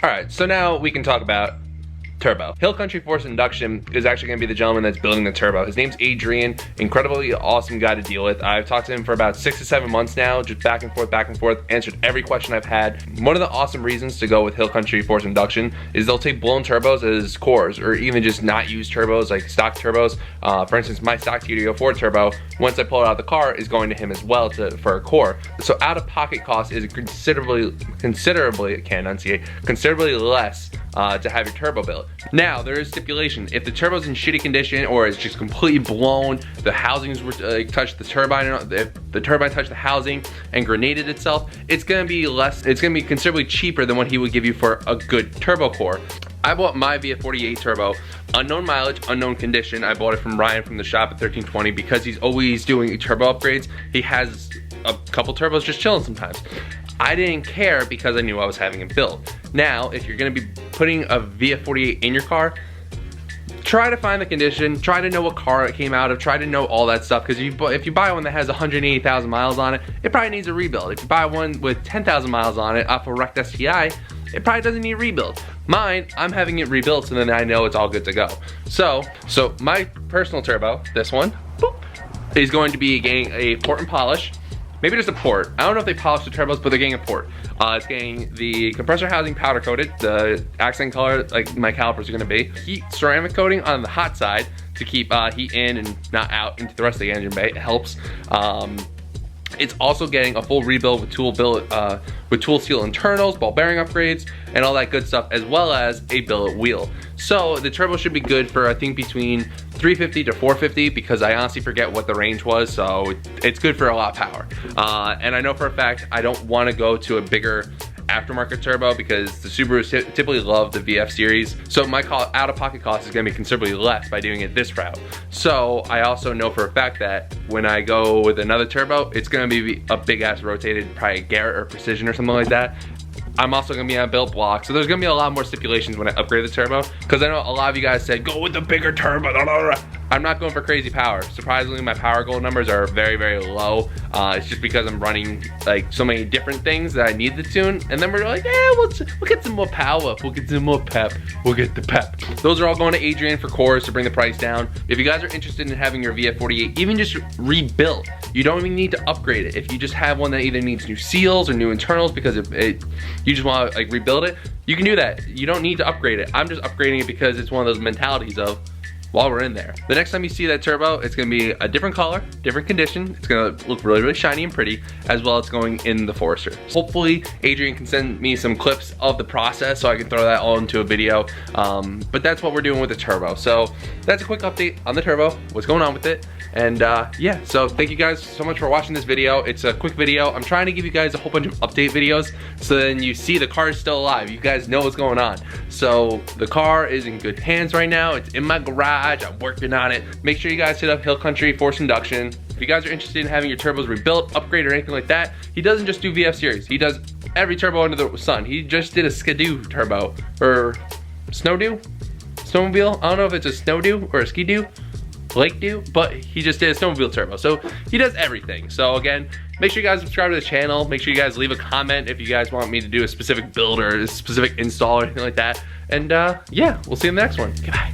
Alright, so now we can talk about turbo. Hill Country Forced Induction is actually going to be the gentleman that's building the turbo. His name's Adrian, incredibly awesome guy to deal with. I've talked to him for about 6 to 7 months now, just back and forth, answered every question I've had. One of the awesome reasons to go with Hill Country Forced Induction is they'll take blown turbos as cores, or even just not used turbos, like stock turbos. For instance, my stock TD04 turbo, once I pull it out of the car, is going to him as well for a core. So out-of-pocket cost is considerably less to have your turbo built. Now, there is stipulation. If the turbo's in shitty condition or it's just completely blown, the housings touched the turbine, if the turbine touched the housing and grenaded itself, it's gonna be considerably cheaper than what he would give you for a good turbo core. I bought my VF48 turbo, unknown mileage, unknown condition. I bought it from Ryan from the shop at 1320 because he's always doing turbo upgrades. He has a couple turbos just chilling sometimes. I didn't care because I knew I was having it built. Now, if you're gonna be putting a VF48 in your car, try to find the condition, try to know what car it came out of, try to know all that stuff, because if you buy one that has 180,000 miles on it, it probably needs a rebuild. If you buy one with 10,000 miles on it off a wrecked STI, it probably doesn't need a rebuild. Mine, I'm having it rebuilt, so then I know it's all good to go. So my personal turbo, this one, boop, is going to be getting a port and polish. Maybe just a port. I don't know if they polish the turbos, but they're getting a port. It's getting the compressor housing powder coated, the accent color like my calipers are gonna be. Heat ceramic coating on the hot side to keep heat in and not out into the rest of the engine bay. It helps. It's also getting a full rebuild with tool steel internals, ball bearing upgrades, and all that good stuff, as well as a billet wheel. So the turbo should be good for, I think, between 350 to 450, because I honestly forget what the range was, so it's good for a lot of power. And I know for a fact I don't want to go to a bigger aftermarket turbo because the Subarus typically love the VF series, so my out-of-pocket cost is going to be considerably less by doing it this route. So I also know for a fact that when I go with another turbo, it's going to be a big-ass rotated, probably Garrett or Precision or something like that. I'm also gonna be on a built block, so there's gonna be a lot more stipulations when I upgrade the turbo, because I know a lot of you guys said, go with the bigger turbo. I'm not going for crazy power. Surprisingly, my power goal numbers are very, very low. It's just because I'm running like so many different things that I need to tune, and then we're like, yeah, we'll get some more power, we'll get some more pep, we'll get the pep. Those are all going to Adrian for cores to bring the price down. If you guys are interested in having your VF48 even just rebuilt, you don't even need to upgrade it. If you just have one that either needs new seals or new internals because you just want to like rebuild it, you can do that. You don't need to upgrade it. I'm just upgrading it because it's one of those mentalities of, while we're in there. The next time you see that turbo, it's gonna be a different color, different condition. It's gonna look really, really shiny and pretty, as well as going in the Forester. Hopefully, Adrian can send me some clips of the process so I can throw that all into a video. But that's what we're doing with the turbo. So that's a quick update on the turbo, what's going on with it. And yeah, so thank you guys so much for watching this video. It's a quick video. I'm trying to give you guys a whole bunch of update videos so then you see the car is still alive. You guys know what's going on. So the car is in good hands right now. It's in my garage. I'm working on it. Make sure you guys hit up Hill Country Forced Induction. If you guys are interested in having your turbos rebuilt, upgraded, or anything like that, he doesn't just do VF series. He does every turbo under the sun. He just did a Skidoo turbo, or Snowdoo? Snowmobile? I don't know if it's a Snowdoo or a Skidoo. Lake Dew, but he just did a snowmobile turbo, so he does everything. So again, make sure you guys subscribe to the channel. Make sure you guys leave a comment if you guys want me to do a specific build or a specific install or anything like that. And yeah, we'll see you in the next one. Goodbye.